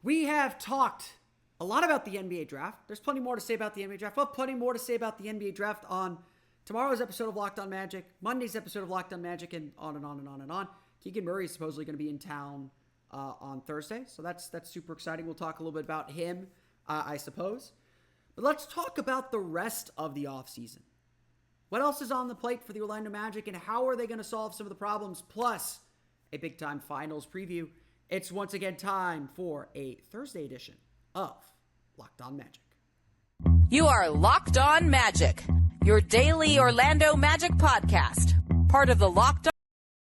We have talked a lot about the NBA draft. There's plenty more to say about the NBA draft. We'll have plenty more to say about the NBA draft on tomorrow's episode of Locked On Magic, Monday's episode of Locked On Magic, and on and on and on and on. Keegan Murray is supposedly going to be in town on Thursday, so that's super exciting. We'll talk a little bit about him, I suppose. But let's talk about the rest of the offseason. What else is on the plate for the Orlando Magic, and how are they going to solve some of the problems, plus a big-time finals preview. It's once again time for a Thursday edition of Locked On Magic. You are Locked On Magic, your daily Orlando Magic podcast. Part of the Locked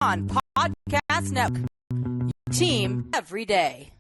On Podcast Network. Your team every day.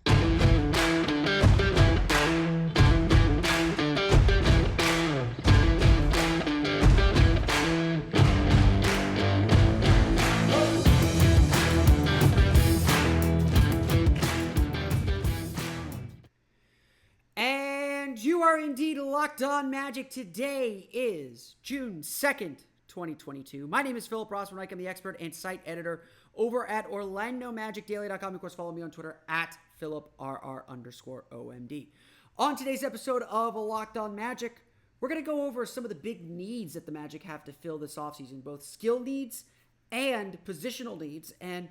You are indeed Locked On Magic. Today is June 2nd, 2022. My name is Philip Rossman. I'm the expert and site editor over at OrlandoMagicDaily.com. Of course, follow me on Twitter at PhilipRR_OMD. On today's episode of Locked On Magic, we're going to go over some of the big needs that the Magic have to fill this offseason, both skill needs and positional needs, and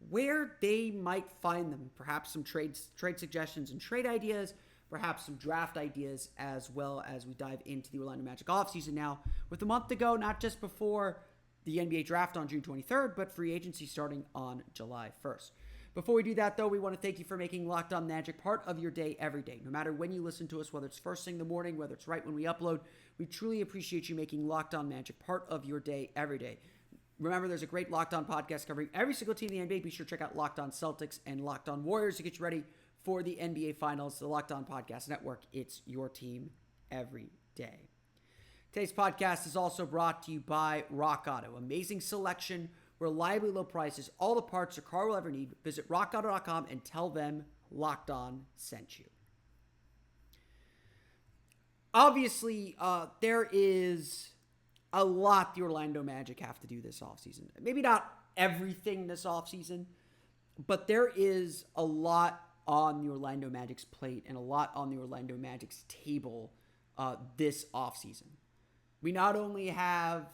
where they might find them. Perhaps some trade suggestions and trade ideas, perhaps some draft ideas, as well as we dive into the Orlando Magic offseason now with a month to go, not just before the NBA draft on June 23rd, but free agency starting on July 1st. Before we do that, though, we want to thank you for making Locked On Magic part of your day every day. No matter when you listen to us, whether it's first thing in the morning, whether it's right when we upload, we truly appreciate you making Locked On Magic part of your day every day. Remember, there's a great Locked On podcast covering every single team in the NBA. Be sure to check out Locked On Celtics and Locked On Warriors to get you ready for the NBA Finals, the Locked On Podcast Network. It's your team every day. Today's podcast is also brought to you by Rock Auto. Amazing selection, reliably low prices, all the parts your car will ever need. Visit rockauto.com and tell them Locked On sent you. Obviously, there is a lot the Orlando Magic have to do this offseason. Maybe not everything this offseason, but there is a lot on the Orlando Magic's plate and a lot on the Orlando Magic's table this offseason. We not only have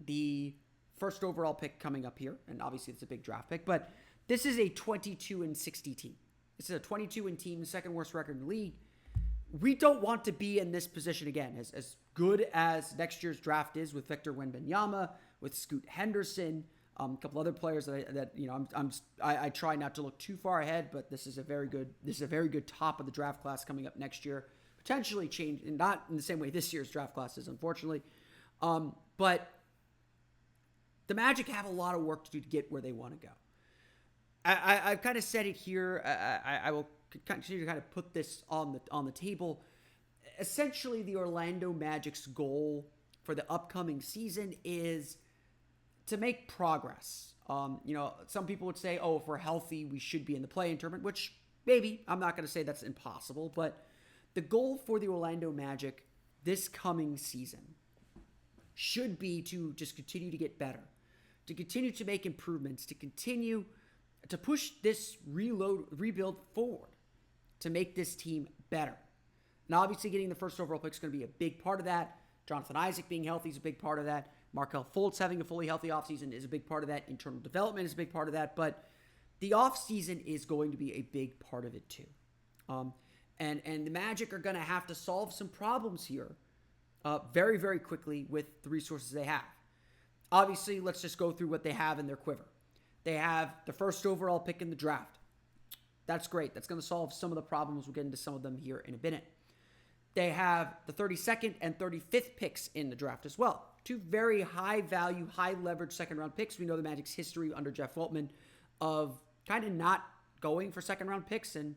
the first overall pick coming up here, and obviously it's a big draft pick, but this is a 22-60 team. This is a 22-win team, the second worst record in the league. We don't want to be in this position again. As good as next year's draft is with Victor Wembanyama, with Scoot Henderson, a couple other players I try not to look too far ahead, but this is a very good top of the draft class coming up next year. Potentially change, and not in the same way this year's draft class is, unfortunately. But the Magic have a lot of work to do to get where they want to go. I've kind of said it here. I will continue to kind of put this on the table. Essentially, the Orlando Magic's goal for the upcoming season is to make progress. Some people would say, if we're healthy, we should be in the play-in tournament, which maybe, I'm not going to say that's impossible, but the goal for the Orlando Magic this coming season should be to just continue to get better, to continue to make improvements, to continue to push this rebuild forward, to make this team better. And obviously getting the first overall pick is going to be a big part of that. Jonathan Isaac being healthy is a big part of that. Markelle Fultz having a fully healthy offseason is a big part of that. Internal development is a big part of that. But the offseason is going to be a big part of it too. And the Magic are going to have to solve some problems here very, very quickly with the resources they have. Obviously, let's just go through what they have in their quiver. They have the first overall pick in the draft. That's great. That's going to solve some of the problems. We'll get into some of them here in a minute. They have the 32nd and 35th picks in the draft as well. Two very high-value, high-leverage second-round picks. We know the Magic's history under Jeff Weltman of kind of not going for second-round picks, and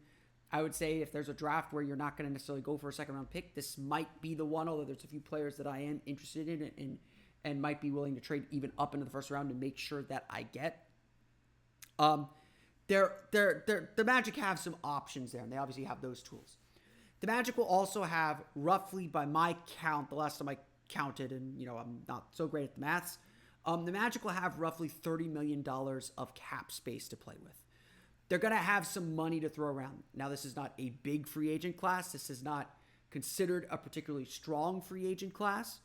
I would say if there's a draft where you're not going to necessarily go for a second-round pick, this might be the one, although there's a few players that I am interested in and might be willing to trade even up into the first round to make sure that I get. The Magic have some options there, and they obviously have those tools. The Magic will also have roughly, by my count, the last time I counted, and I'm not so great at the maths, the Magic will have roughly $30 million of cap space to play with. they're going to have some money to throw around. Now, this is not a big free agent class. This is not considered a particularly strong free agent class.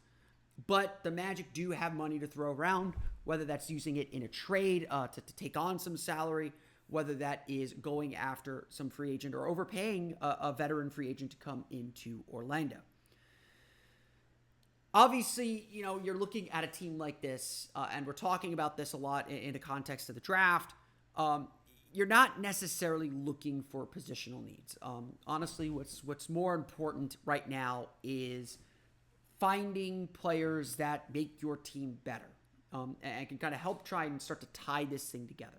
But the Magic do have money to throw around, whether that's using it in a trade to take on some salary, whether that is going after some free agent or overpaying a veteran free agent to come into Orlando. Obviously, you're looking at a team like this, and we're talking about this a lot in the context of the draft. You're not necessarily looking for positional needs. Honestly, what's more important right now is finding players that make your team better and can kind of help try and start to tie this thing together.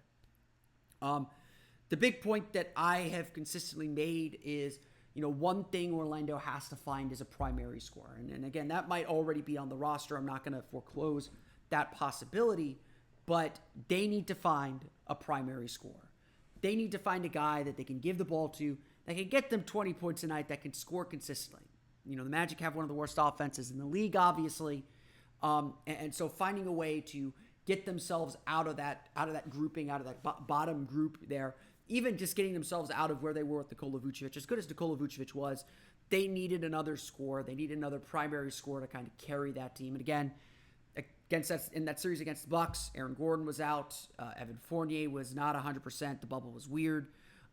The big point that I have consistently made is, one thing Orlando has to find is a primary scorer. And again, that might already be on the roster. I'm not going to foreclose that possibility, but they need to find a primary scorer. They need to find a guy that they can give the ball to, that can get them 20 points a night, that can score consistently. The Magic have one of the worst offenses in the league, obviously. And so finding a way to get themselves out of that grouping, out of that bottom group there, even just getting themselves out of where they were with Nikola Vucevic. As good as Nikola Vucevic was, they needed another scorer. They needed another primary scorer to kind of carry that team. And again, in that series against the Bucks, Aaron Gordon was out. Evan Fournier was not 100%. The bubble was weird.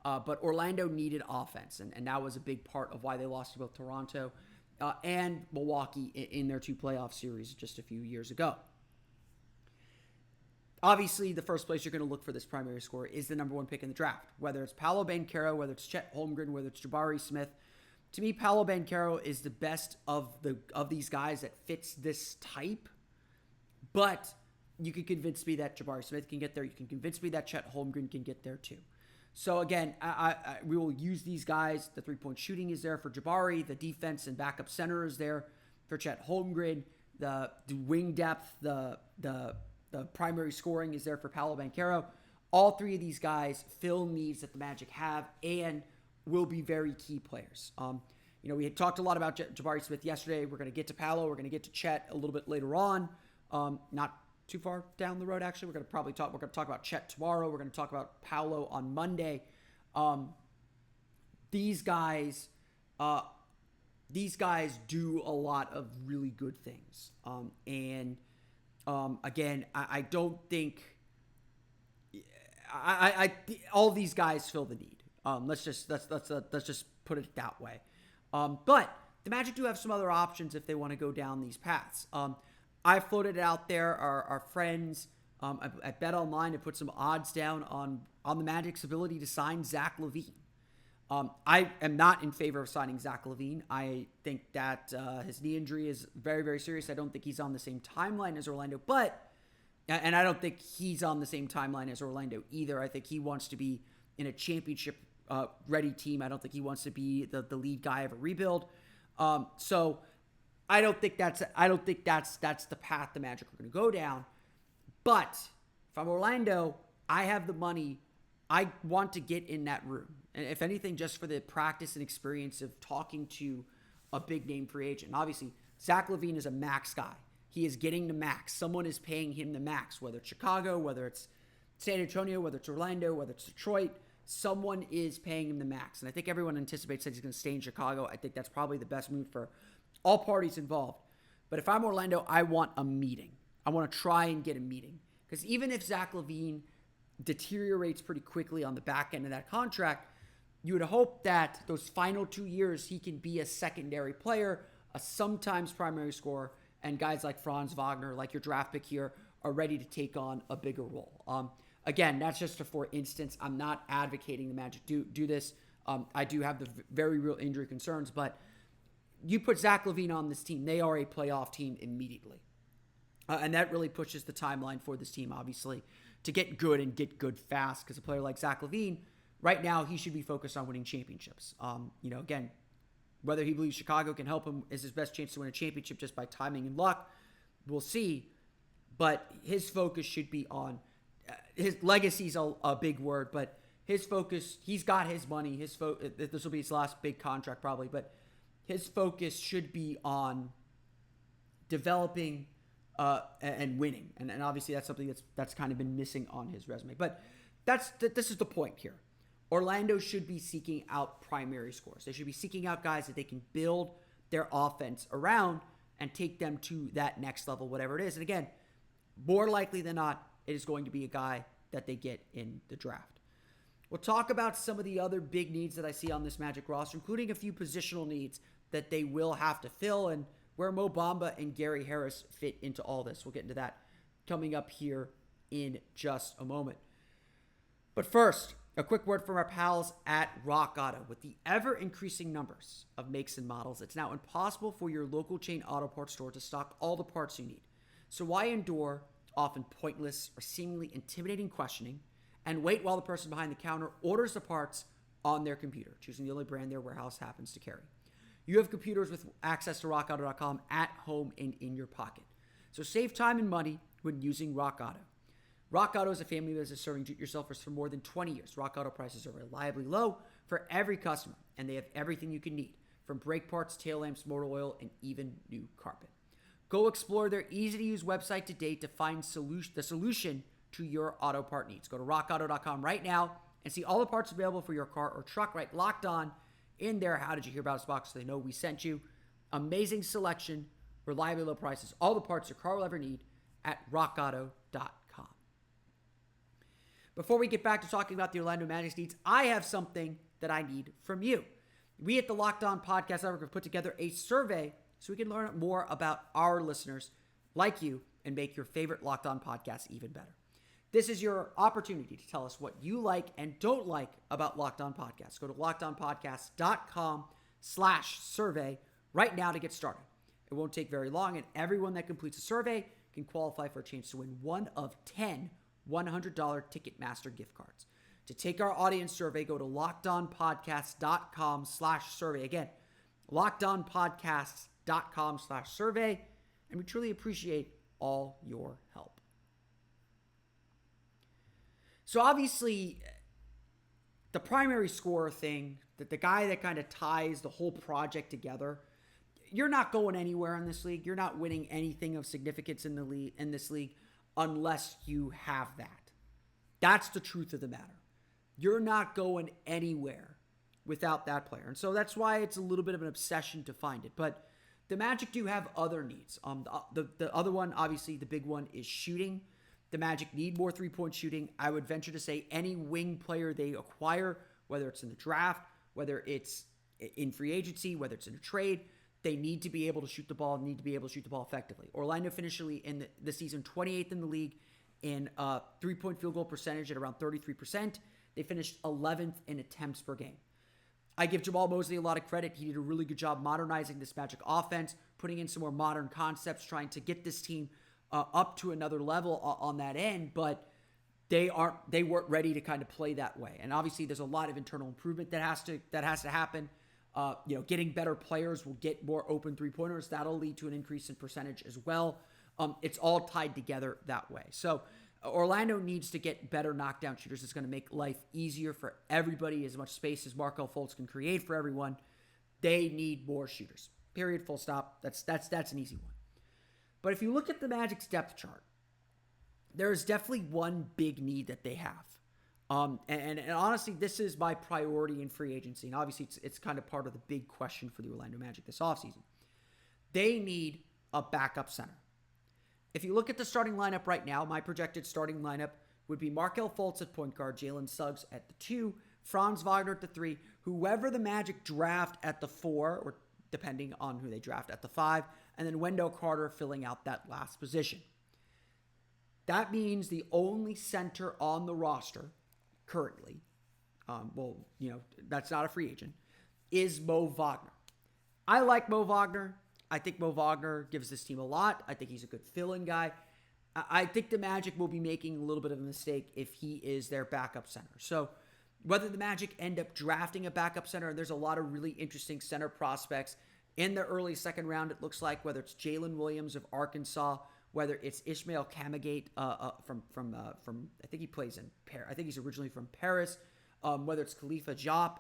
But Orlando needed offense, and that was a big part of why they lost to both Toronto and Milwaukee in their two playoff series just a few years ago. Obviously, the first place you're going to look for this primary scorer is the number one pick in the draft, whether it's Paolo Banchero, whether it's Chet Holmgren, whether it's Jabari Smith. To me, Paolo Banchero is the best of these guys that fits this type, but you can convince me that Jabari Smith can get there. You can convince me that Chet Holmgren can get there too. So again, we will use these guys. The three-point shooting is there for Jabari. The defense and backup center is there for Chet Holmgren. The wing depth, the primary scoring is there for Paolo Banchero. All three of these guys fill needs that the Magic have and will be very key players. We had talked a lot about Jabari Smith yesterday. We're going to get to Paolo. We're going to get to Chet a little bit later on. Not too far down the road, actually. We're going to talk about Chet tomorrow. We're going to talk about Paolo on Monday. These guys do a lot of really good things. Again, I don't think all these guys fill the need. Let's just put it that way. But the Magic do have some other options if they want to go down these paths. I floated it out there. Our friends at BetOnline have put some odds down on the Magic's ability to sign Zach LaVine. I am not in favor of signing Zach LaVine. I think that his knee injury is very, very serious. I don't think he's on the same timeline as Orlando, and I don't think he's on the same timeline as Orlando either. I think he wants to be in a championship ready team. I don't think he wants to be the lead guy of a rebuild. So I don't think that's the path the Magic are going to go down. But if I'm Orlando, I have the money. I want to get in that room. And if anything, just for the practice and experience of talking to a big name free agent. And obviously, Zach LaVine is a max guy. He is getting the max. Someone is paying him the max, whether it's Chicago, whether it's San Antonio, whether it's Orlando, whether it's Detroit. Someone is paying him the max. And I think everyone anticipates that he's going to stay in Chicago. I think that's probably the best move for all parties involved. But if I'm Orlando, I want a meeting. I want to try and get a meeting. Because even if Zach LaVine deteriorates pretty quickly on the back end of that contract, you would hope that those final 2 years he can be a secondary player, a sometimes primary scorer, and guys like Franz Wagner, like your draft pick here, are ready to take on a bigger role. Again, that's just for instance. I'm not advocating the Magic do this. I do have the very real injury concerns, but you put Zach LaVine on this team, they are a playoff team immediately. And that really pushes the timeline for this team, obviously, to get good and get good fast. Because a player like Zach LaVine, right now, he should be focused on winning championships. Again, whether he believes Chicago can help him is his best chance to win a championship just by timing and luck, we'll see. But his focus should be on his legacy's a big word, but his focus, he's got his money. This will be his last big contract probably, but his focus should be on developing and winning. And obviously that's something that's kind of been missing on his resume. But this is the point here. Orlando should be seeking out primary scores. They should be seeking out guys that they can build their offense around and take them to that next level, whatever it is. And again, more likely than not, it is going to be a guy that they get in the draft. We'll talk about some of the other big needs that I see on this Magic roster, including a few positional needs that they will have to fill and where Mo Bamba and Gary Harris fit into all this. We'll get into that coming up here in just a moment. But first, a quick word from our pals at Rock Auto. With the ever-increasing numbers of makes and models, it's now impossible for your local chain auto parts store to stock all the parts you need. So why endure often pointless or seemingly intimidating questioning and wait while the person behind the counter orders the parts on their computer, choosing the only brand their warehouse happens to carry? You have computers with access to rockauto.com at home and in your pocket. So save time and money when using Rock Auto. Rock Auto is a family business serving do-it-yourselfers for more than 20 years. Rock Auto prices are reliably low for every customer, and they have everything you can need, from brake parts, tail lamps, motor oil, and even new carpet. Go explore their easy-to-use website today to find the solution to your auto part needs. Go to rockauto.com right now and see all the parts available for your car or truck, right locked on in there. How did you hear about us box so they know we sent you? Amazing selection, reliably low prices, all the parts your car will ever need at rockauto.com. Before we get back to talking about the Orlando Magic's needs, I have something that I need from you. We at the Locked On Podcast Network have put together a survey so we can learn more about our listeners like you and make your favorite Locked On podcast even better. This is your opportunity to tell us what you like and don't like about Locked On Podcasts. Go to lockedonpodcast.com/survey right now to get started. It won't take very long, and everyone that completes a survey can qualify for a chance to win one of 10 $100 Ticketmaster gift cards. To take our audience survey, go to lockedonpodcast.com/survey. Again, lockedonpodcast.com/survey, and we truly appreciate all your help. So obviously, the primary scorer thing, that the guy that kind of ties the whole project together, you're not going anywhere in this league. You're not winning anything of significance in this league unless you have that. That's the truth of the matter. You're not going anywhere without that player. And so that's why it's a little bit of an obsession to find it. But the Magic do have other needs. The other one, obviously, the big one is shooting. The Magic need more three-point shooting. I would venture to say any wing player they acquire, whether it's in the draft, whether it's in free agency, whether it's in a trade, they need to be able to shoot the ball, need to be able to shoot the ball effectively. Orlando finished in the season 28th in the league in three-point field goal percentage at around 33%. They finished 11th in attempts per game. I give Jamal Mosley a lot of credit. He did a really good job modernizing this Magic offense, putting in some more modern concepts, trying to get this team up to another level on that end, but they weren't ready to kind of play that way. And obviously there's a lot of internal improvement that has to happen. Getting better players will get more open three-pointers. That'll lead to an increase in percentage as well. It's all tied together that way. So Orlando needs to get better knockdown shooters. It's going to make life easier for everybody. As much space as Markelle Fultz can create for everyone, they need more shooters. Period. Full stop. That's an easy one. But if you look at the Magic's depth chart, there is definitely one big need that they have. And honestly, this is my priority in free agency. And obviously, it's kind of part of the big question for the Orlando Magic this offseason. They need a backup center. If you look at the starting lineup right now, my projected starting lineup would be Markelle Fultz at point guard, Jalen Suggs at the 2, Franz Wagner at the 3, whoever the Magic draft at the 4, or depending on who they draft at the 5, and then Wendell Carter filling out that last position. That means the only center on the roster currently, that's not a free agent, is Mo Wagner. I like Mo Wagner. I think Mo Wagner gives this team a lot. I think he's a good fill-in guy. I think the Magic will be making a little bit of a mistake if he is their backup center. So whether the Magic end up drafting a backup center, and there's a lot of really interesting center prospects in the early second round, it looks like, whether it's Jalen Williams of Arkansas, whether it's Ishmael Kamagate from I think he plays in Paris. I think he's originally from Paris. Whether it's Khalifa Diop,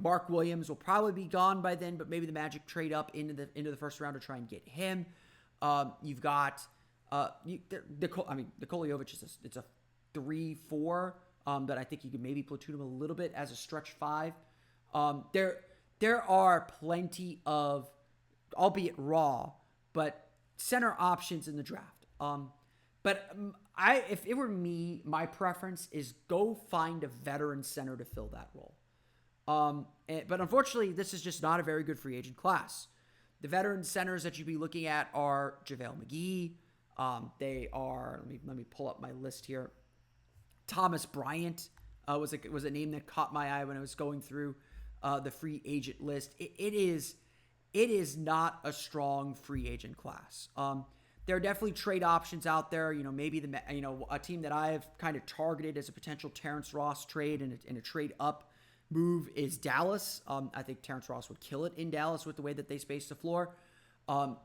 Mark Williams will probably be gone by then, but maybe the Magic trade up into the first round to try and get him. You've got Nikola Jovic it's a 3-4 that I think you could maybe platoon him a little bit as a stretch 5. There are plenty of, albeit raw, but center options in the draft. If it were me, my preference is go find a veteran center to fill that role. But unfortunately, this is just not a very good free agent class. The veteran centers that you'd be looking at are JaVale McGee. They are, let me pull up my list here. Thomas Bryant was a name that caught my eye when I was going through the free agent list. It is not a strong free agent class. There are definitely trade options out there. Maybe a team that I've kind of targeted as a potential Terrence Ross trade and a trade up move is Dallas. I think Terrence Ross would kill it in Dallas with the way that they space the floor.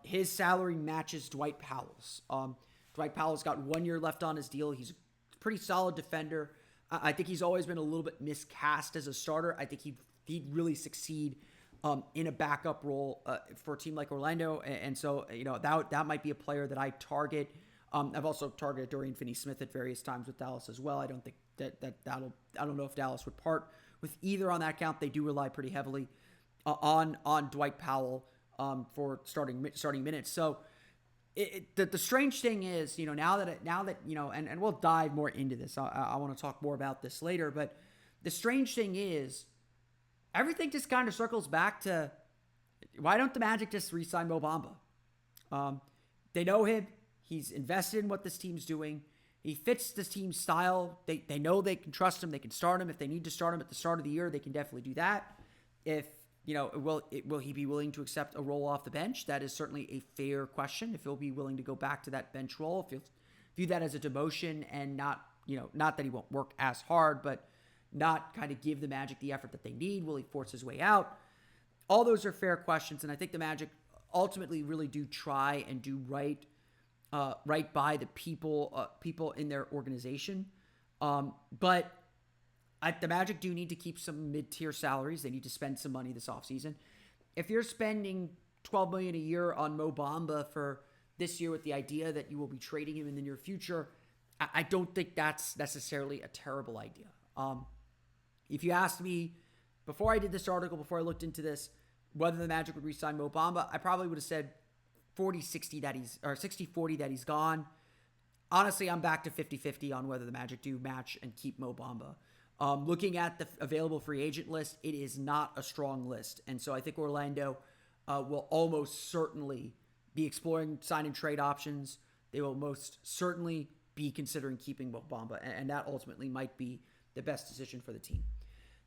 His salary matches Dwight Powell's. Dwight Powell's got 1 year left on his deal. He's a pretty solid defender. I think he's always been a little bit miscast as a starter. I think he'd really succeed in a backup role for a team like Orlando. And so, that might be a player that I target. I've also targeted Dorian Finney-Smith at various times with Dallas as well. I don't think I don't know if Dallas would part with either on that count. They do rely pretty heavily on Dwight Powell for starting minutes. So the strange thing is, now that and we'll dive more into this. I want to talk more about this later, but the strange thing is everything just kind of circles back to why don't the Magic just re-sign Mo Bamba? They know him. He's invested in what this team's doing. He fits this team's style. They know they can trust him. They can start him. If they need to start him at the start of the year, they can definitely do that. If, will he be willing to accept a role off the bench? That is certainly a fair question. If he'll be willing to go back to that bench role, if he'll view that as a demotion and not that he won't work as hard, but not kind of give the Magic the effort that they need. Will he force his way out? All those are fair questions, and I think the Magic ultimately really do try and do right by the people in their organization. But the Magic do need to keep some mid-tier salaries. They need to spend some money this offseason. If you're spending $12 million a year on Mo Bamba for this year with the idea that you will be trading him in the near future, I don't think that's necessarily a terrible idea. If you asked me before I did this article, before I looked into this, whether the Magic would re-sign Mo Bamba, I probably would have said 40-60 that he's, or 60-40 that he's gone. Honestly, I'm back to 50-50 on whether the Magic do match and keep Mo Bamba. Looking at the available free agent list, it is not a strong list. And so I think Orlando will almost certainly be exploring sign and trade options. They will most certainly be considering keeping Mo Bamba, and that ultimately might be the best decision for the team.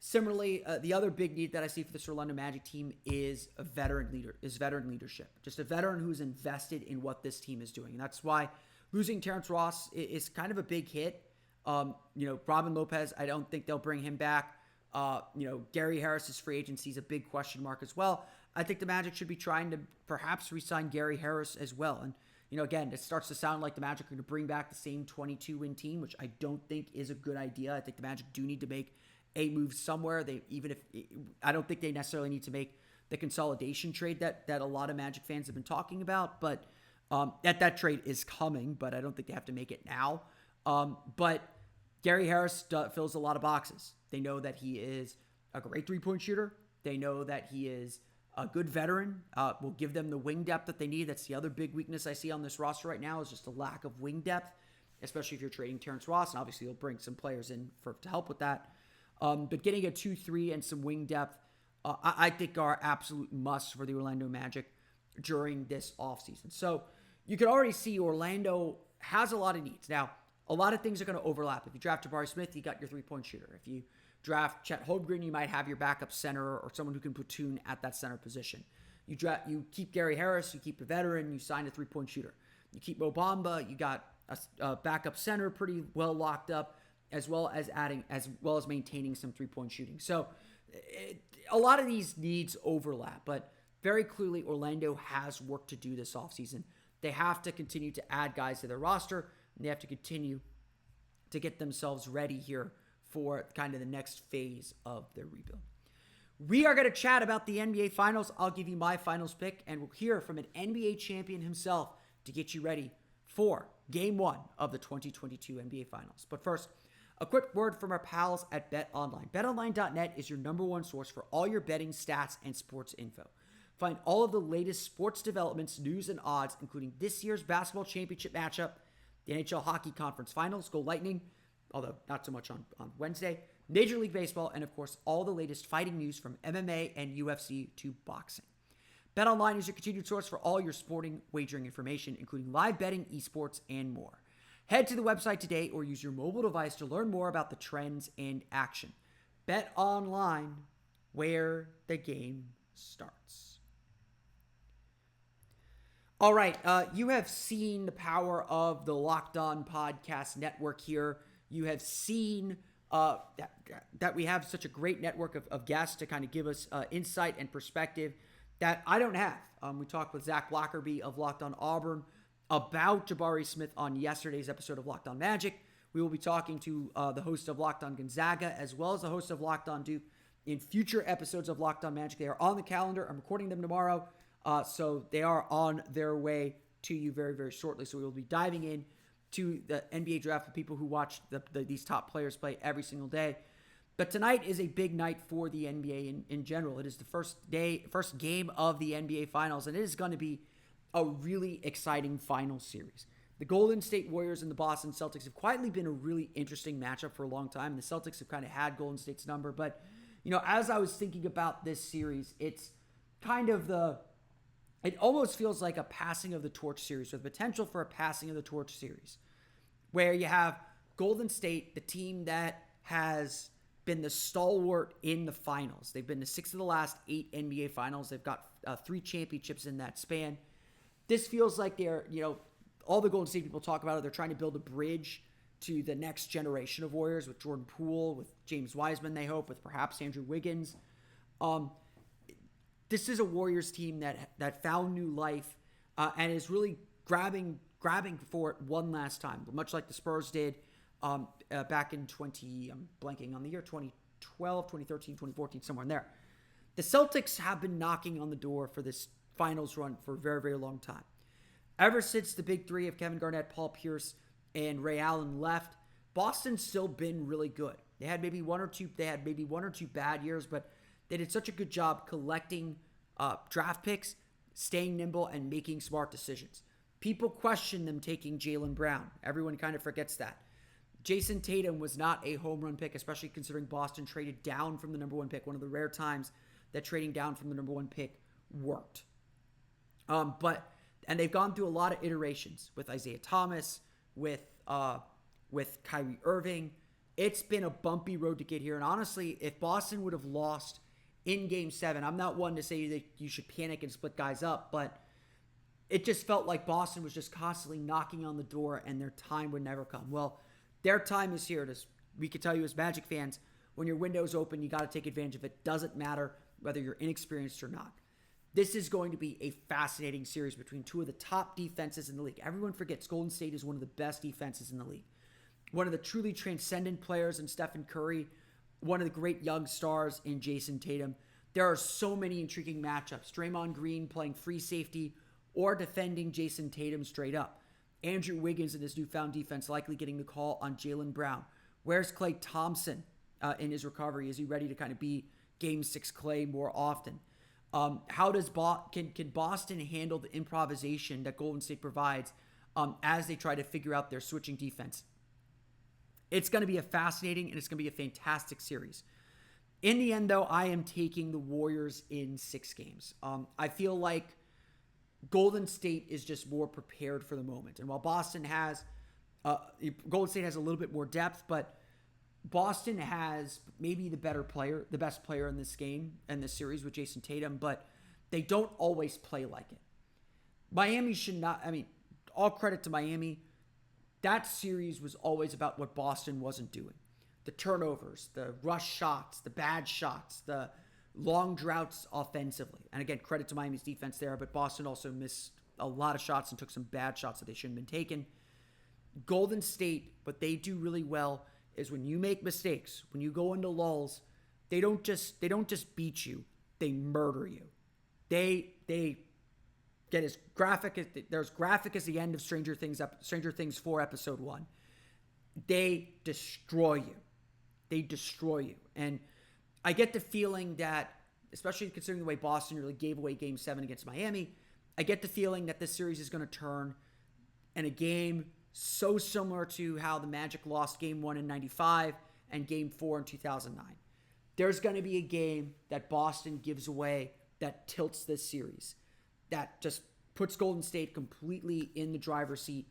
Similarly, the other big need that I see for this Orlando Magic team is veteran leadership. Just a veteran who's invested in what this team is doing. And that's why losing Terrence Ross is kind of a big hit. Robin Lopez, I don't think they'll bring him back. Gary Harris's free agency is a big question mark as well. I think the Magic should be trying to perhaps re-sign Gary Harris as well. And, again, it starts to sound like the Magic are going to bring back the same 22-win team, which I don't think is a good idea. I think the Magic do need to make a move somewhere. I don't think they necessarily need to make the consolidation trade that a lot of Magic fans have been talking about, but that trade is coming, but I don't think they have to make it now. But Gary Harris fills a lot of boxes. They know that he is a great three-point shooter. They know that he is a good veteran. Will give them the wing depth that they need. That's the other big weakness I see on this roster right now is just a lack of wing depth, especially if you're trading Terrence Ross, and obviously you'll bring some players in to help with that. But getting a 2-3 and some wing depth, I think are absolute musts for the Orlando Magic during this offseason. So you can already see Orlando has a lot of needs. Now, a lot of things are going to overlap. If you draft Jabari Smith, you got your three-point shooter. If you draft Chet Holmgren, you might have your backup center or someone who can platoon at that center position. You keep Gary Harris, you keep a veteran, you sign a three-point shooter. You keep Mo Bamba, you got a backup center pretty well locked up, as well as maintaining some three-point shooting. So a lot of these needs overlap, but very clearly Orlando has work to do this offseason. They have to continue to add guys to their roster, and they have to continue to get themselves ready here for kind of the next phase of their rebuild. We are going to chat about the NBA Finals. I'll give you my finals pick, and we'll hear from an NBA champion himself to get you ready for Game 1 of the 2022 NBA Finals. But first, A quick word from our pals at BetOnline. BetOnline.net is your number one source for all your betting stats and sports info. Find all of the latest sports developments, news, and odds, including this year's basketball championship matchup, the NHL Hockey Conference Finals, Go Lightning, although not so much on Wednesday, Major League Baseball, and of course, all the latest fighting news from MMA and UFC to boxing. BetOnline is your continued source for all your sporting wagering information, including live betting, esports, and more. Head to the website today or use your mobile device to learn more about the trends and action. BetOnline, where the game starts. All right, you have seen the power of the Locked On Podcast Network here. You have seen that we have such a great network of guests to kind of give us insight and perspective that I don't have. We talked with Zach Lockerbie of Locked On Auburn about Jabari Smith on yesterday's episode of Locked On Magic. We will be talking to the host of Locked On Gonzaga as well as the host of Locked On Duke in future episodes of Locked On Magic. They are on the calendar. I'm recording them tomorrow, so they are on their way to you very, very shortly. So we will be diving in to the NBA draft for people who watch these top players play every single day. But tonight is a big night for the NBA in general. It is the first game of the NBA Finals, and it is going to be a really exciting final series. The Golden State Warriors and the Boston Celtics have quietly been a really interesting matchup for a long time. The Celtics have kind of had Golden State's number, but as I was thinking about this series, it's kind of it almost feels like a passing of the torch series, or the potential for a passing of the torch series, where you have Golden State, the team that has been the stalwart in the finals. They've been to 6 of the last 8 NBA finals. They've got 3 championships in that span. This feels like they're, all the Golden State people talk about it. They're trying to build a bridge to the next generation of Warriors with Jordan Poole, with James Wiseman, they hope, with perhaps Andrew Wiggins. This is a Warriors team that found new life and is really grabbing for it one last time, much like the Spurs did back in I'm blanking on the year, 2012, 2013, 2014, somewhere in there. The Celtics have been knocking on the door for this finals run for a very, very long time. Ever since the big three of Kevin Garnett, Paul Pierce, and Ray Allen left, Boston's still been really good. They had maybe one or two bad years, but they did such a good job collecting draft picks, staying nimble, and making smart decisions. People question them taking Jaylen Brown. Everyone kind of forgets that. Jason Tatum was not a home run pick, especially considering Boston traded down from the number 1 pick, one of the rare times that trading down from the number 1 pick worked. And they've gone through a lot of iterations with Isaiah Thomas, with Kyrie Irving. It's been a bumpy road to get here. And honestly, if Boston would have lost in Game 7, I'm not one to say that you should panic and split guys up, but it just felt like Boston was just constantly knocking on the door and their time would never come. Well, their time is here. We can tell you as Magic fans, when your window's open, you got to take advantage of it. Doesn't matter whether you're inexperienced or not. This is going to be a fascinating series between two of the top defenses in the league. Everyone forgets Golden State is one of the best defenses in the league. One of the truly transcendent players in Stephen Curry. One of the great young stars in Jason Tatum. There are so many intriguing matchups. Draymond Green playing free safety or defending Jason Tatum straight up. Andrew Wiggins in his newfound defense likely getting the call on Jaylen Brown. Where's Klay Thompson in his recovery? Is he ready to kind of be Game 6 Klay more often? How does can Boston handle the improvisation that Golden State provides as they try to figure out their switching defense? It's going to be a fascinating and it's going to be a fantastic series. In the end, though, I am taking the Warriors in 6 games. I feel like Golden State is just more prepared for the moment. And while Golden State has a little bit more depth, but Boston has maybe the best player in this game and this series with Jason Tatum, but they don't always play like it. Miami should not, all credit to Miami. That series was always about what Boston wasn't doing. The turnovers, the rush shots, the bad shots, the long droughts offensively. And again, credit to Miami's defense there, but Boston also missed a lot of shots and took some bad shots that they shouldn't have been taken. Golden State, what they do really well is when you make mistakes, when you go into lulls, they don't just beat you, they murder you. They get as graphic as the end of Stranger Things 4 episode 1. they destroy you. They destroy you. And I get the feeling that, especially considering the way Boston really gave away Game 7 against Miami, I get the feeling that this series is going to turn in a game so similar to how the Magic lost Game 1 in 95 and Game 4 in 2009. There's going to be a game that Boston gives away that tilts this series, that just puts Golden State completely in the driver's seat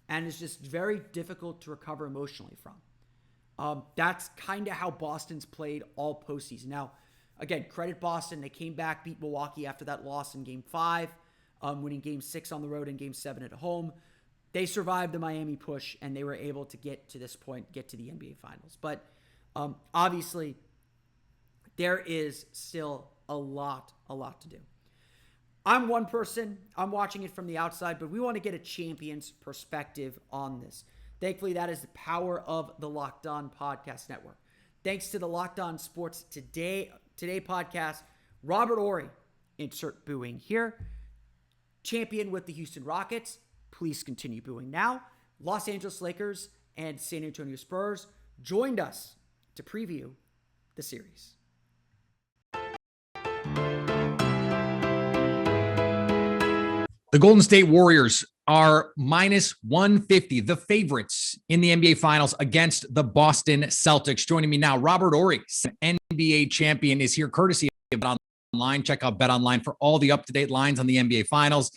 and is just very difficult to recover emotionally from. That's kind of how Boston's played all postseason. Now, again, credit Boston. They came back, beat Milwaukee after that loss in Game 5, winning Game 6 on the road and Game 7 at home. They survived the Miami push, and they were able to get to this point, get to the NBA Finals. But obviously, there is still a lot to do. I'm one person. I'm watching it from the outside, but we want to get a champion's perspective on this. Thankfully, that is the power of the Locked On Podcast Network. Thanks to the Locked On Sports Today podcast, Robert Horry, insert booing here, champion with the Houston Rockets. Please continue booing now. Los Angeles Lakers and San Antonio Spurs joined us to preview the series. The Golden State Warriors are minus 150, the favorites in the NBA Finals against the Boston Celtics. Joining me now, Robert Horry, NBA champion, is here courtesy of BetOnline. Check out BetOnline for all the up-to-date lines on the NBA Finals,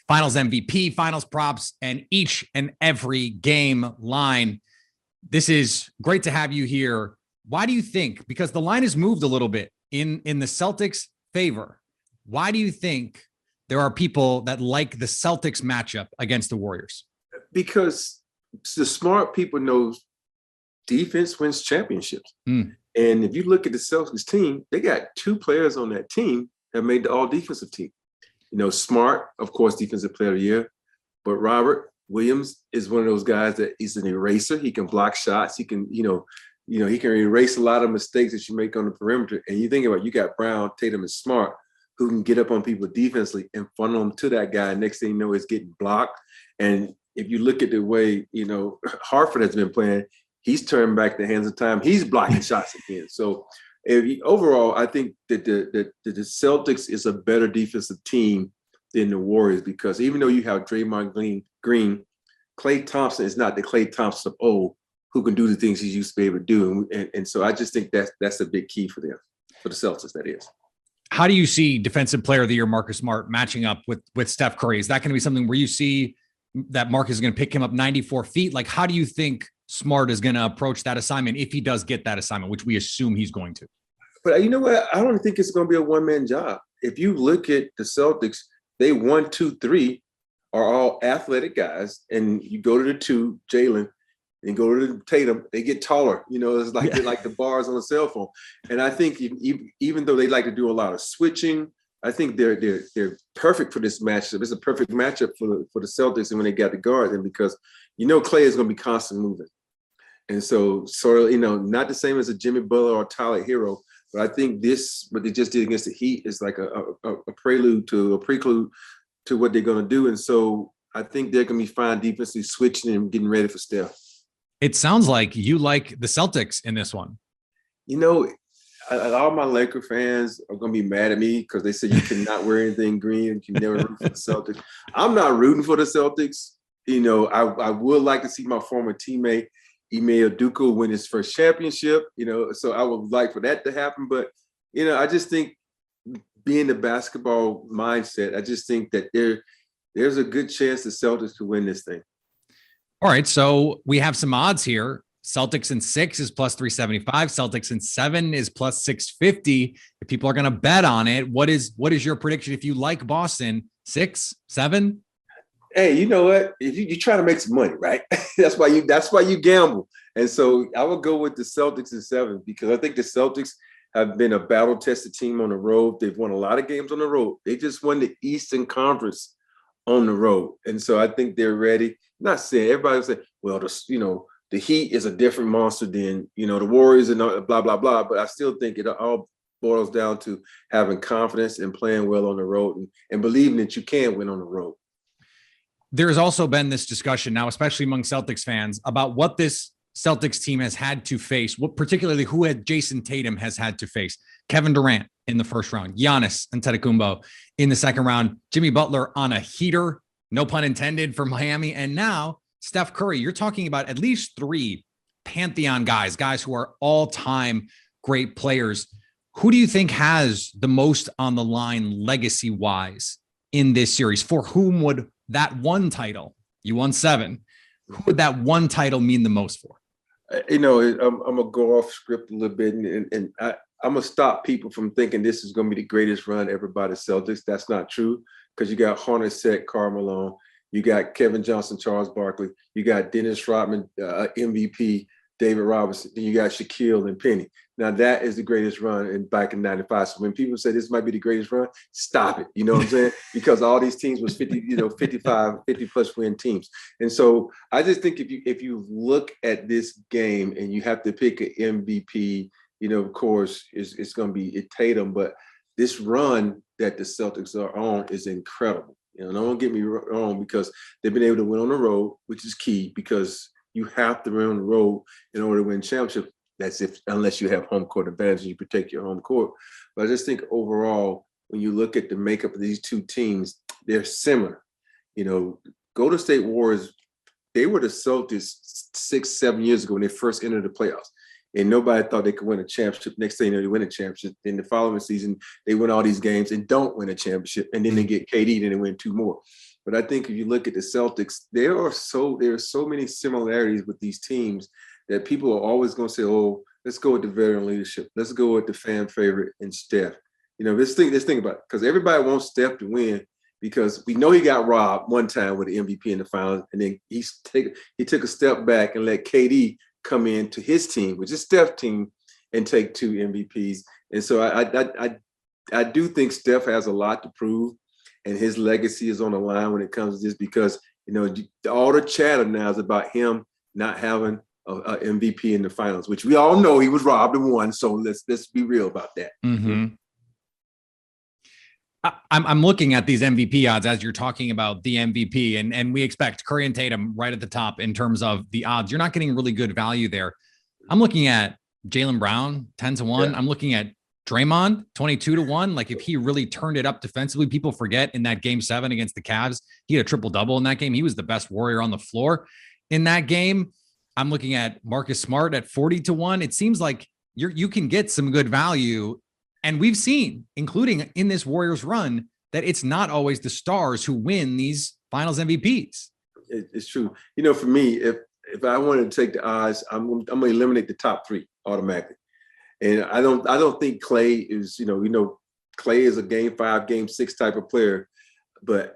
Finals MVP, Finals props, and each and every game line. This is great to have you here. Why do you think, because the line has moved a little bit in the Celtics' favor, why do you think there are people that like the Celtics matchup against the Warriors? Because the smart people know defense wins championships. And if you look at the Celtics team, they got two players on that team that made the all-defensive team. You know, Smart, of course, defensive player of the year, but Robert Williams is one of those guys that is an eraser. He can block shots. He can, he can erase a lot of mistakes that you make on the perimeter. And you think about, you got Brown, Tatum, and Smart, who can get up on people defensively and funnel them to that guy. Next thing you know, it's getting blocked. And if you look at the way, Hartford has been playing, he's turned back the hands of time. He's blocking shots again. So overall, I think that the Celtics is a better defensive team than the Warriors, because even though you have Draymond Green, Klay Thompson is not the Klay Thompson of old who can do the things he used to be able to do. And so I just think that's a big key for them, for the Celtics, that is. How do you see Defensive Player of the Year Marcus Smart matching up with Steph Curry? Is that going to be something where you see that Marcus is going to pick him up 94 feet? Like, how do you think Smart is going to approach that assignment if he does get that assignment, which we assume he's going to? But you know what? I don't think it's going to be a one-man job. If you look at the Celtics, they 1, 2, 3 are all athletic guys, and you go to the 2, Jalen, and go to the Tatum, they get taller. It's like like the bars on a cell phone. And I think even though they like to do a lot of switching, I think they're perfect for this matchup. It's a perfect matchup for the Celtics, and when they got the guard, and because Klay is going to be constantly moving, and so sort of not the same as a Jimmy Butler or Tyler Hero, but I think what they just did against the Heat is like a prelude to what they're going to do, and so I think they're going to be fine defensively switching and getting ready for Steph. It sounds like you like the Celtics in this one. All my Laker fans are going to be mad at me because they say you cannot wear anything green. You can never root for the Celtics. I'm not rooting for the Celtics. I would like to see my former teammate, Ime Udoka, win his first championship, so I would like for that to happen. But, I just think being the basketball mindset, I just think that there's a good chance the Celtics could win this thing. All right, so we have some odds here. Celtics in 6 is plus 375. Celtics in 7 is plus 650. If people are going to bet on it, what is your prediction? If you like Boston, 6, 7? Hey, you know what? If you try to make some money, right? that's why you gamble. And so I would go with the Celtics in 7, because I think the Celtics have been a battle-tested team on the road. They've won a lot of games on the road. They just won the Eastern Conference on the road, and so I think they're ready. Not saying everybody will say, well, the Heat is a different monster than, the Warriors and blah, blah, blah. But I still think it all boils down to having confidence and playing well on the road and believing that you can win on the road. There's also been this discussion now, especially among Celtics fans, about what this Celtics team has had to face, particularly who had Jason Tatum has had to face? Kevin Durant in the first round, Giannis Antetokounmpo in the second round, Jimmy Butler on a heater, no pun intended, for Miami, and now Steph Curry. You're talking about at least 3 pantheon guys who are all-time great players. Who do you think has the most on the line legacy-wise in this series? For whom would that one title, you won 7, who would that one title mean the most for? I'm going to go off script a little bit, and I'm going to stop people from thinking this is going to be the greatest run ever by the Celtics. That's not true, because you got Hornacek, Karl Malone, you got Kevin Johnson, Charles Barkley, you got Dennis Rodman, MVP, David Robinson, then you got Shaquille and Penny. Now that is the greatest run back in '95. So when people say this might be the greatest run, stop it. You know what I'm saying? Because all these teams was 55, 50 plus win teams. And so I just think if you look at this game and you have to pick an MVP, of course it's going to be Tatum, but this run that the Celtics are on is incredible. Don't get me wrong, because they've been able to win on the road, which is key, because you have to win on the road in order to win championship. That's unless you have home court advantage and you protect your home court. But I just think overall, when you look at the makeup of these two teams, they're similar. Golden State Warriors, they were the Celtics 6-7 years ago when they first entered the playoffs. And nobody thought they could win a championship. Next thing you know, they win a championship. Then the following season, they win all these games and don't win a championship. And then they get KD, then they win 2 more. But I think if you look at the Celtics, there are so many similarities with these teams that people are always going to say, oh, let's go with the veteran leadership. Let's go with the fan favorite and Steph. Let's think about it. Because everybody wants Steph to win, because we know he got robbed one time with the MVP in the finals. And then he took a step back and let KD come in to his team, which is Steph's team, and take 2 MVPs. And so I do think Steph has a lot to prove, and his legacy is on the line when it comes to this, because all the chatter now is about him not having a MVP in the finals, which we all know he was robbed and won. So let's be real about that. Mm-hmm. I'm looking at these MVP odds as you're talking about the MVP, and we expect Curry and Tatum right at the top in terms of the odds. You're not getting really good value there. I'm looking at Jaylen Brown 10-1. Yeah. I'm looking at Draymond 22-1. Like, if he really turned it up defensively, people forget in that game 7 against the Cavs, he had a triple-double in that game. He was the best Warrior on the floor in that game. I'm looking at Marcus Smart at 40-1. It seems like you can get some good value. And we've seen, including in this Warriors run, that it's not always the stars who win these finals MVPs. It's true. For me, if I wanted to take the odds, I'm going to eliminate the top 3 automatically. And I don't think Clay is, Clay is a game 5, game 6 type of player. But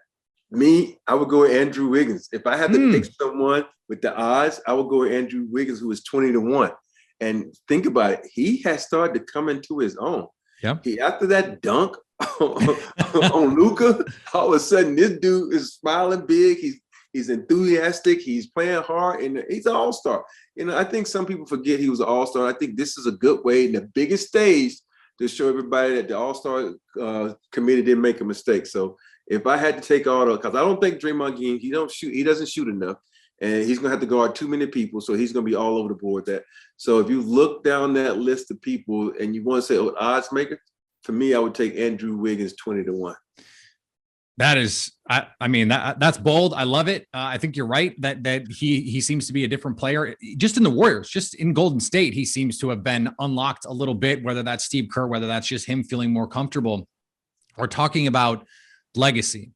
me, I would go with Andrew Wiggins. If I had to pick someone with the odds, I would go with Andrew Wiggins, who is 20-1. And think about it. He has started to come into his own. Yep. After that dunk on Luka, all of a sudden this dude is smiling big. He's enthusiastic. He's playing hard, and he's an all-star. I think some people forget he was an all-star. I think this is a good way, the biggest stage, to show everybody that the all-star committee didn't make a mistake. So if I had to take because I don't think Draymond Green, he doesn't shoot enough, and he's going to have to guard too many people, so he's going to be all over the board. So if you look down that list of people and you want to say, odds maker, to me, I would take Andrew Wiggins 20-1. That is, that's bold. I love it. I think you're right that he seems to be a different player. Just in the Warriors, just in Golden State, he seems to have been unlocked a little bit, whether that's Steve Kerr, whether that's just him feeling more comfortable. We're talking about legacy.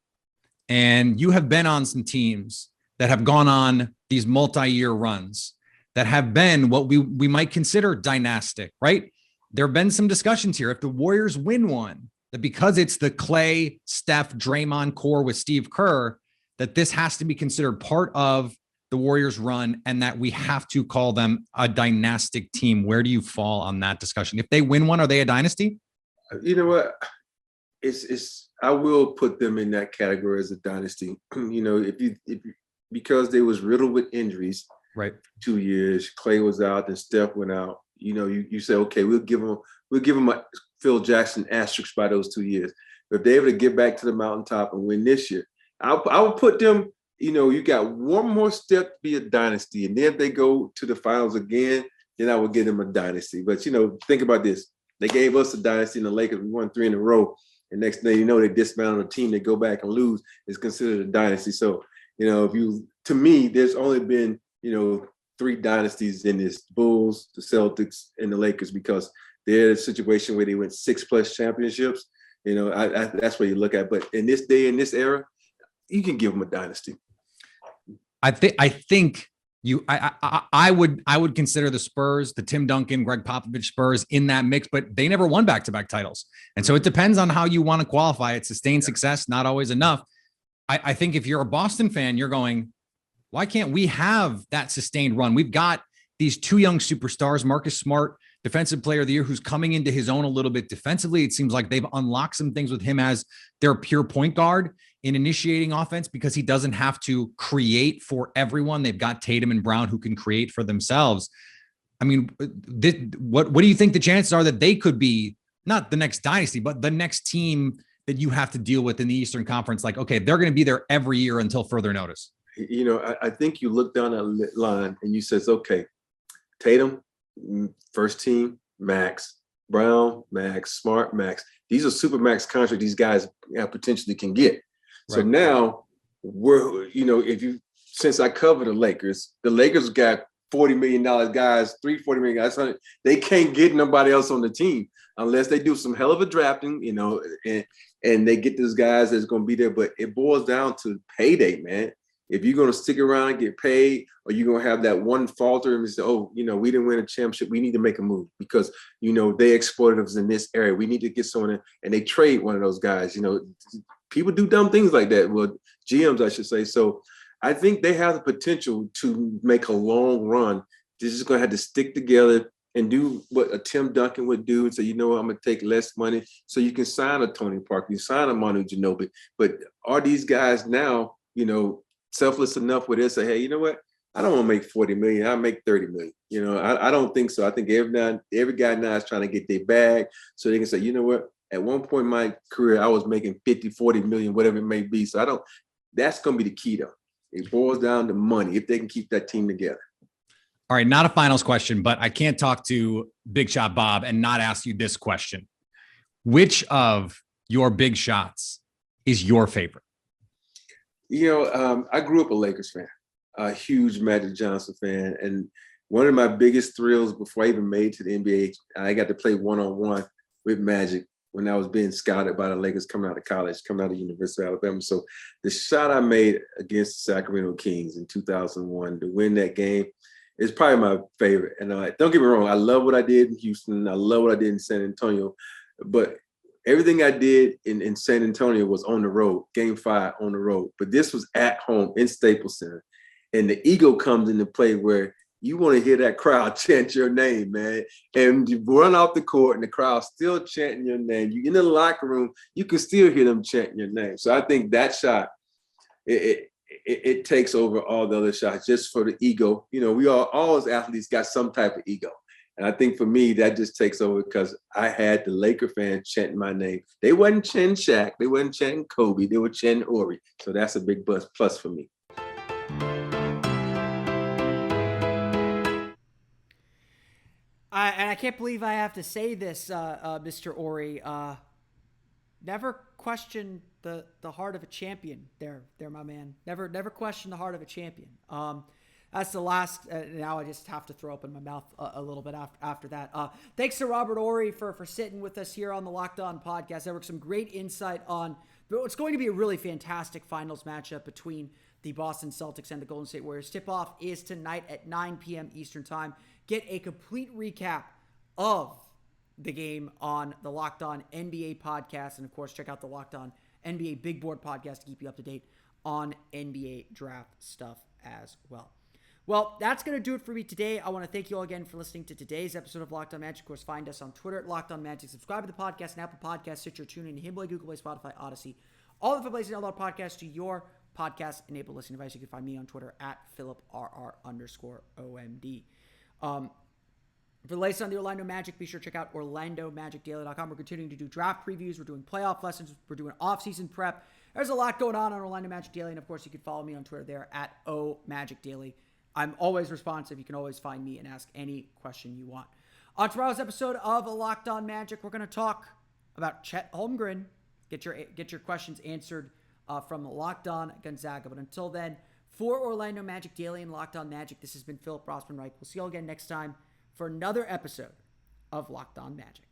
And you have been on some teams that have gone on these multi-year runs that have been what we might consider dynastic, right? There have been some discussions here. If the Warriors win one, that because it's the Clay, Steph, Draymond core with Steve Kerr, that this has to be considered part of the Warriors run and that we have to call them a dynastic team. Where do you fall on that discussion? If they win one, are they a dynasty? You know what? I will put them in that category as a dynasty. Because they was riddled with injuries, right? 2 years, Clay was out, then Steph went out. You say, okay, we'll give them a Phil Jackson asterisk by those 2 years. But if they're able to get back to the mountaintop and win this year, I would put them you got one more step to be a dynasty. And then if they go to the finals again, then I would give them a dynasty. But, think about this. They gave us a dynasty in the Lakers. We won 3 in a row. And next thing you know, they dismantle a team. They go back and lose. It's considered a dynasty. So, to me, there's only been, 3 dynasties in this: Bulls, the Celtics, and the Lakers, because they're in a situation where they went 6+ championships. That's where you look at. But in this day, in this era, you can give them a dynasty. I think I would consider the Spurs, the Tim Duncan, Greg Popovich Spurs in that mix, but they never won back-to-back titles. And so it depends on how you want to qualify it. Sustained success, not always enough. I think if you're a Boston fan, you're going, why can't we have that sustained run? We've got these 2 young superstars, Marcus Smart, Defensive Player of the Year, who's coming into his own a little bit defensively. It seems like they've unlocked some things with him as their pure point guard in initiating offense, because he doesn't have to create for everyone. They've got Tatum and Brown who can create for themselves. I mean, what do you think the chances are that they could be not the next dynasty, but the next team that you have to deal with in the Eastern Conference? Like, okay, they're going to be there every year until further notice. I think you look down that line and you says, okay, Tatum, first team, max. Brown, max. Smart, max. These are super max contracts these guys potentially can get. Right. So now since I cover the Lakers got $40 million guys, $40 million guys. They can't get nobody else on the team unless they do some hell of a drafting, and they get those guys that's going to be there. But it boils down to payday, man. If you're going to stick around and get paid, or you're going to have that one falter and say, we didn't win a championship, we need to make a move because, they exploited us in this area. We need to get someone in, and they trade one of those guys. People do dumb things like that. Well, GMs, I should say. So I think they have the potential to make a long run. They're just going to have to stick together and do what a Tim Duncan would do and say, I'm going to take less money so you can sign a Tony Parker, you sign a Manu Ginobili. But are these guys now, selfless enough where they say, hey, you know what? I don't want to make 40 million. I'll make 30 million. I don't think so. I think every guy now is trying to get their bag so they can say, you know what? At one point in my career, I was making 50, 40 million, whatever it may be. So that's going to be the key though. It boils down to money if they can keep that team together. All right. Not a finals question, but I can't talk to Big Shot Bob and not ask you this question. Which of your big shots is your favorite? I grew up a Lakers fan, a huge Magic Johnson fan. And one of my biggest thrills before I even made to the NBA, I got to play one-on-one with Magic when I was being scouted by the Lakers coming out of college, coming out of University of Alabama. So the shot I made against the Sacramento Kings in 2001 to win that game is probably my favorite. And don't get me wrong, I love what I did in Houston. I love what I did in San Antonio. But everything I did in San Antonio was on the road, Game 5 on the road. But this was at home in Staples Center. And the ego comes into play where you want to hear that crowd chant your name, man. And you run off the court and the crowd still chanting your name. You in the locker room, you can still hear them chanting your name. So I think that shot, it takes over all the other shots just for the ego. All as athletes got some type of ego. And I think for me, that just takes over because I had the Laker fans chanting my name. They wasn't chanting Shaq. They wasn't chanting Kobe. They were chanting Ori. So that's a big plus for me. And I can't believe I have to say this, Mr. Ori. Never question the heart of a champion. There, my man. Never question the heart of a champion. That's the last. Now I just have to throw up in my mouth a little bit after that. Thanks to Robert Ori for sitting with us here on the Locked On podcast. There was some great insight on what's going to be a really fantastic finals matchup between the Boston Celtics and the Golden State Warriors. Tip-off is tonight at 9 p.m. Eastern Time. Get a complete recap of the game on the Locked On NBA podcast. And, of course, check out the Locked On NBA Big Board podcast to keep you up to date on NBA draft stuff as well. Well, that's going to do it for me today. I want to thank you all again for listening to today's episode of Locked On Magic. Of course, find us on Twitter at Locked On Magic. Subscribe to the podcast on Apple Podcasts, Stitcher, TuneIn, Himalaya, Google Play, Spotify, Odyssey. All the places to download podcasts to your podcast-enabled listening device. You can find me on Twitter at PhilipRR_OMD. For the latest on the Orlando Magic, be sure to check out OrlandoMagicDaily.com. We're continuing to do draft previews. We're doing playoff lessons. We're doing off-season prep. There's a lot going on Orlando Magic Daily, and of course, you can follow me on Twitter there at @OMagicDaily. I'm always responsive. You can always find me and ask any question you want. On tomorrow's episode of Locked On Magic, we're going to talk about Chet Holmgren. Get your questions answered from Locked On Gonzaga. But until then, for Orlando Magic Daily and Locked On Magic, this has been Philip Rossman-Reich. We'll see you all again next time for another episode of Locked On Magic.